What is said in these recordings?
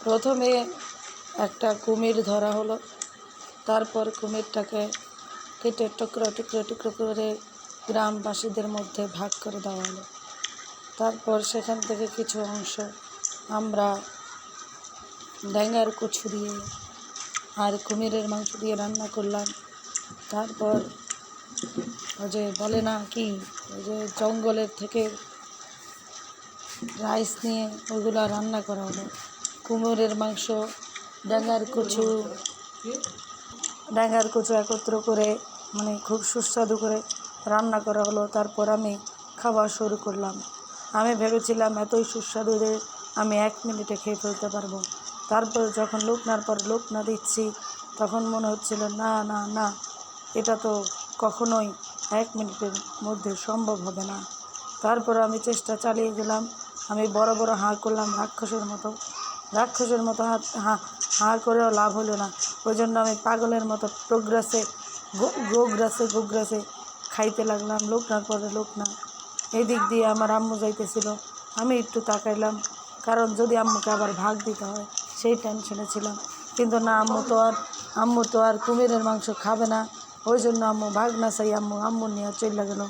প্রথমে একটা কুমির ধরা হলো, তারপর কুমিরটাকে কেটে টুকরো টুকরো টুকরো করে গ্রামবাসীদের মধ্যে ভাগ করে দেওয়া হলো। তারপর সেখান থেকে কিছু অংশ আমরা ড্যাঙ্গার কচু দিয়ে আর কুমিরের মাংস দিয়ে রান্না করলাম। তারপর ওই যে বলে না কি, ওই যে জঙ্গলের থেকে রাইস নিয়ে ওইগুলো রান্না করা হলো। কুমিরের মাংস, ড্যাঙ্গার কচু একত্র করে মানে খুব সুস্বাদু করে রান্না করা হলো। তারপর আমি খাওয়া শুরু করলাম। আমি ভেবেছিলাম এতই সুস্বাদু যে আমি 1 মিনিটে খেয়ে ফেলতে পারবো। তারপর যখন লোকনার পর লোকনা দিচ্ছি তখন মনে হচ্ছিল না না না, এটা তো কখনোই 1 মিনিটের মধ্যে সম্ভব হবে না। তারপর আমি চেষ্টা চালিয়ে গেলাম। আমি বড় বড় হাঁ করলাম রাক্ষসের মতো হাঁ করেও লাভ হলো না। ওই জন্য আমি পাগলের মতো গোগ্রাসে খাইতে লাগলাম। লোকনার পরে লোকনা। এই দিক দিয়ে আমার আম্মু যাইতেছিল, আমি একটু তাকাইলাম, কারণ যদি আম্মুকে আবার ভাগ দিতে হয় সেই টেনশনে ছিলাম। কিন্তু না, আম্মু তো আর কুমিরের মাংস খাবে না। ওই জন্য আম্মু ভাগ না চাই আম্মু নিয়ে চলে গেল।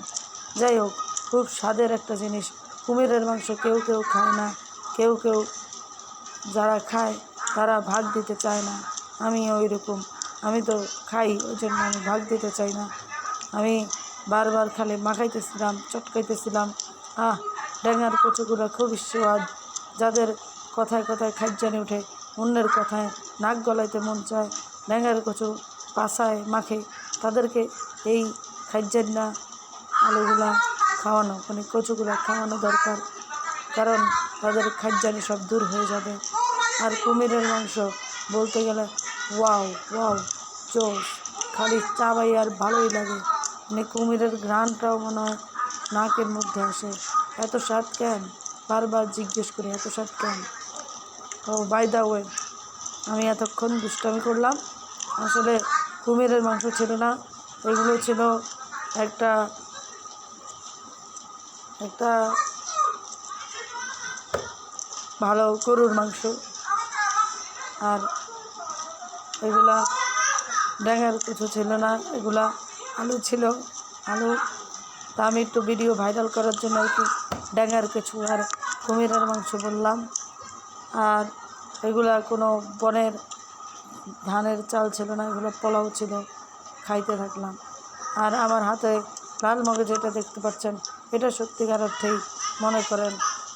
যাই হোক, খুব স্বাদের একটা জিনিস। কুমিরের মাংস কেউ কেউ খায় না, কেউ যারা খায় তারা ভাগ দিতে চায় না। আমি ওই রকম, আমি তো খাই, ওই জন্য আমি ভাগ দিতে চাই না। আমি বারবার খালি মাখাইতেছিলাম, চটকাইতেছিলাম। ড্যাঙ্গার কচুগুলো খুবই স্বাদ। যাদের কথায় কথায় খাইজানি ওঠে, অন্যের কথায় নাক গলাইতে মন চায়, ড্যাঙ্গার কচু পাছায় মাখে, তাদেরকে এই খাইজান্না আলুগুলা খাওয়ানো, মানে কচুগুলা খাওয়ানো দরকার, কারণ তাদের খাইজানি সব দূর হয়ে যাবে। আর কুমিরের মাংস বলতে গেলে ওয়াও ওয়াও জোস, খালি চাবাই আর ভালোই লাগে। মানে কুমিরের ঘ্রাণটাও মনে হয় নাকের মধ্যে আসে। এত স্বাদ কেন? বারবার জিজ্ঞেস করি এত স্বাদ কেন। ও বাই দা ওয়ে, আমি এতক্ষণ দুষ্টামি করলাম, আসলে কুমিরের মাংস ছিল না, এগুলো ছিল একটা ভালো গরুর মাংস। আর এগুলা ড্যাঙ্গার কিছু ছিল না, এগুলা আলু ছিল। তা আমি একটু ভিডিও ভাইরাল করার জন্য আর কি ড্যাঙ্গার কিছু আর কুমিরের মাংস বললাম। আর এগুলা কোনো বনের ধানের চাল ছিল না, এগুলো পোলাও ছিল। খাইতে থাকলাম। আর আমার হাতে লাল মগজ যেটা দেখতে পাচ্ছেন, এটা সত্যিকার অর্থেই মনে করেন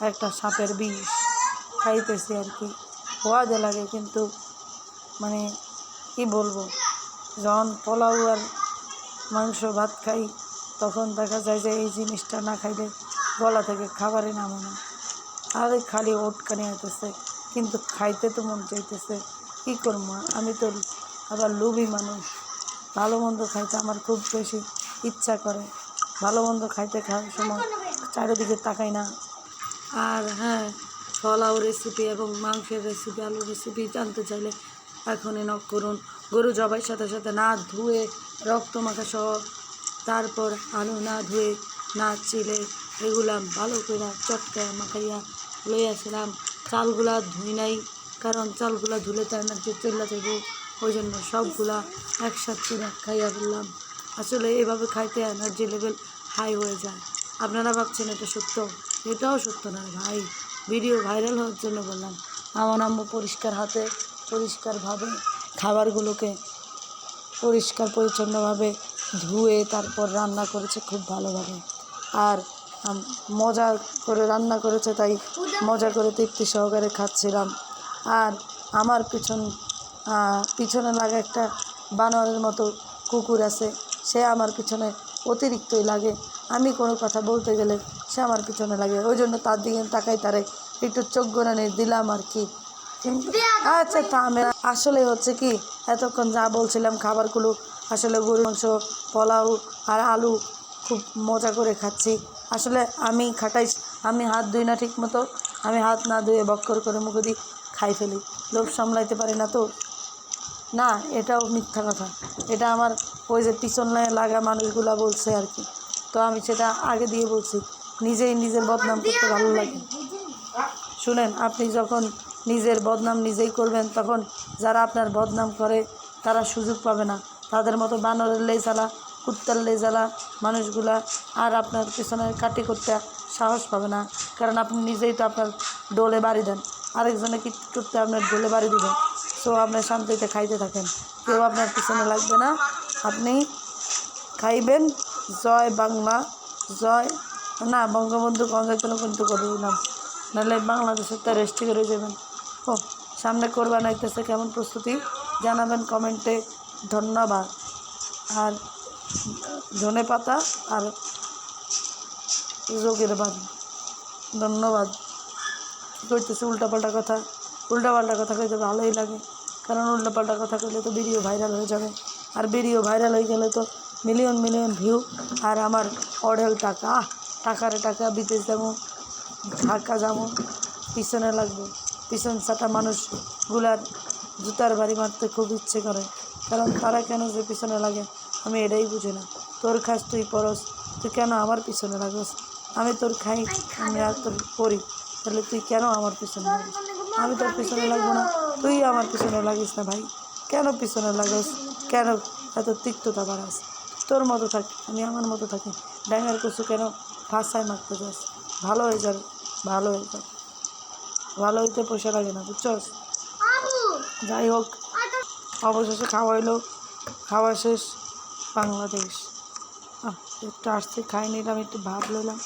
একটা সাপের বিষ। খাইতেছি আর কি, সোয়াদে লাগে, কিন্তু মানে কি বলবো, যখন পোলাও আর মাংস ভাত খাই তখন দেখা যায় যে এই জিনিসটা না খাইলে গলা থেকে খাবারই নামে না। আর খালি ওটকানি হইতেছে, কিন্তু খাইতে তো মন চাইতেছে। কী করবো, আমি তো আবার লোভী মানুষ। ভালো মন্দ খাইতে আমার খুব বেশি ইচ্ছা করে। ভালো মন্দ খাওয়ার সময় চারিদিকে তাকাই না। আর হ্যাঁ, পোলাও রেসিপি এবং মাংসের রেসিপি, আলুর রেসিপি জানতে চাইলে এখনই নক করুন। গরু জবাইয়ের সাথে সাথে না ধুয়ে রক্ত মাখা সহ, তারপর আলু না ধুয়ে না চিলে এগুলা ভালো করে চটকায় মাখাইয়া লইয়াছিলাম। চালগুলা ধুই নাই, কারণ চালগুলা ধুলে তো এনার্জি চলে যাব, ওই জন্য সবগুলা একসাথে খাইয়া ফেললাম। আসলে এভাবে খাইতে এনার্জি লেভেল হাই হয়ে যায়। আপনারা ভাবছেন এটা সত্য, এটাও সত্য না ভাই, ভিডিও ভাইরাল হওয়ার জন্য বললাম। আমার আম্মু পরিষ্কার হাতে পরিষ্কারভাবে খাবারগুলোকে পরিষ্কার পরিচ্ছন্নভাবে ধুয়ে তারপর রান্না করেছে খুব ভালোভাবে। আর মজা করে রান্না করেছে, তাই মজা করে তৃপ্তি সহকারে খাচ্ছিলাম। আর আমার পিছনে লাগা একটা বানরের মতো কুকুর আছে, সে আমার পিছনে অতিরিক্তই লাগে। আমি কোনো কথা বলতে গেলে সে আমার পিছনে লাগে, ওই জন্য তার দিকে তাকাই, তারে একটু চোখ গোনানি দিলাম আর কি। আচ্ছা, তা আমি আসলে হচ্ছে কি, এতক্ষণ যা বলছিলাম খাবারগুলো, আসলে গরুর মাংস, পোলাও আর আলু খুব মজা করে খাচ্ছি। আসলে আমি আমি হাত ধুই না ঠিক মতো, আমি হাত না ধুয়ে বক্কর করে মুখে দিই খাই ফেলি, লোভ সামলাইতে পারি না। তো না, এটাও মিথ্যা কথা, এটা আমার ওই যে পিছনে লাগা মানুষগুলা বলছে আর কি। তো আমি সেটা আগে দিয়ে বলছি, নিজের বদনাম করতে ভালো লাগে। শুনেন, আপনি যখন নিজের বদনাম নিজেই করবেন, তখন যারা আপনার বদনাম করে তারা সুযোগ পাবে না। তাদের মতো বানরের লেজালা, কুত্তার লেজালা মানুষগুলা আর আপনার পিছনে কাটি করতে সাহস পাবে না, কারণ আপনি নিজেই তো আপনার ডোলে বাড়ি দেন, আরেকজনে কি করতে আপনার ডোলে বাড়ি দেবেন। সো আপনার শান্তিতে খাইতে থাকেন, কেউ আপনার পিছনে লাগবে না, আপনি খাইবেন। জয় বাংলা, জয় না বঙ্গবন্ধু কংগ্রেচুলেশন কিন্তু করে দিলাম, নাহলে বাংলাদেশের তো রেস্টি করে যাবেন। ও সামনে কোরবানি আইতেছে, কেমন প্রস্তুতি জানাবেন কমেন্টে। ধন্যবাদ। আর ধনে পাতা আর যোগের বাদ, ধন্যবাদ। কী করতেছে উল্টাপাল্টা কথা, উল্টাপাল্টা কথা কইতে ভালোই লাগে, কারণ উল্টাপাল্টা কথা কইলে তো ভিডিও ভাইরাল হয়ে যাবে, আর ভিডিও ভাইরাল হয়ে গেলে তো মিলিয়ন মিলিয়ন ভিউ, আর আমার অঢেল টাকা, টাকারে টাকা বিদেশ যাবো, ঢাকা যাবো, পিছনে লাগবে। পিছন ছাটা মানুষগুলার জুতার বাড়ি মারতে খুব ইচ্ছে করে, কারণ তারা কেন যে পিছনে লাগে আমি এটাই বুঝি না। তোর খাস তুই পরস, তুই কেন আমার পিছনে লাগস? আমি তোর খাই, আমি আর তোর করি, তাহলে তুই কেন আমার পিছনে লাগিস? আমি তোর পিছনে লাগবো না, তুই আমার পিছনে লাগিস না ভাই। কেন পিছনে লাগস? কেন এত তিক্ততা বাড়াস? তোর মতো থাক, আমি আমার মতো থাকি। ড্যাঙের কচু কেন ফাঁসায় মারতে যাস? ভালো হয়ে যাবে, ভালো হয়ে যাবে, ভালো হইতে পয়সা লাগে না, বুঝছস? যাই হোক, অবশেষে খাওয়া হইলো, খাওয়া শেষ। বাংলাদেশ একটু আসছে, খাই নিলাম, একটু ভাব লইলাম।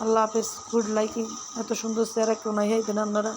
আল্লাহ হাফেজ, গুড লাইকিং। এত সুন্দর চেহারা কেউ নাই হাইতেন আপনারা।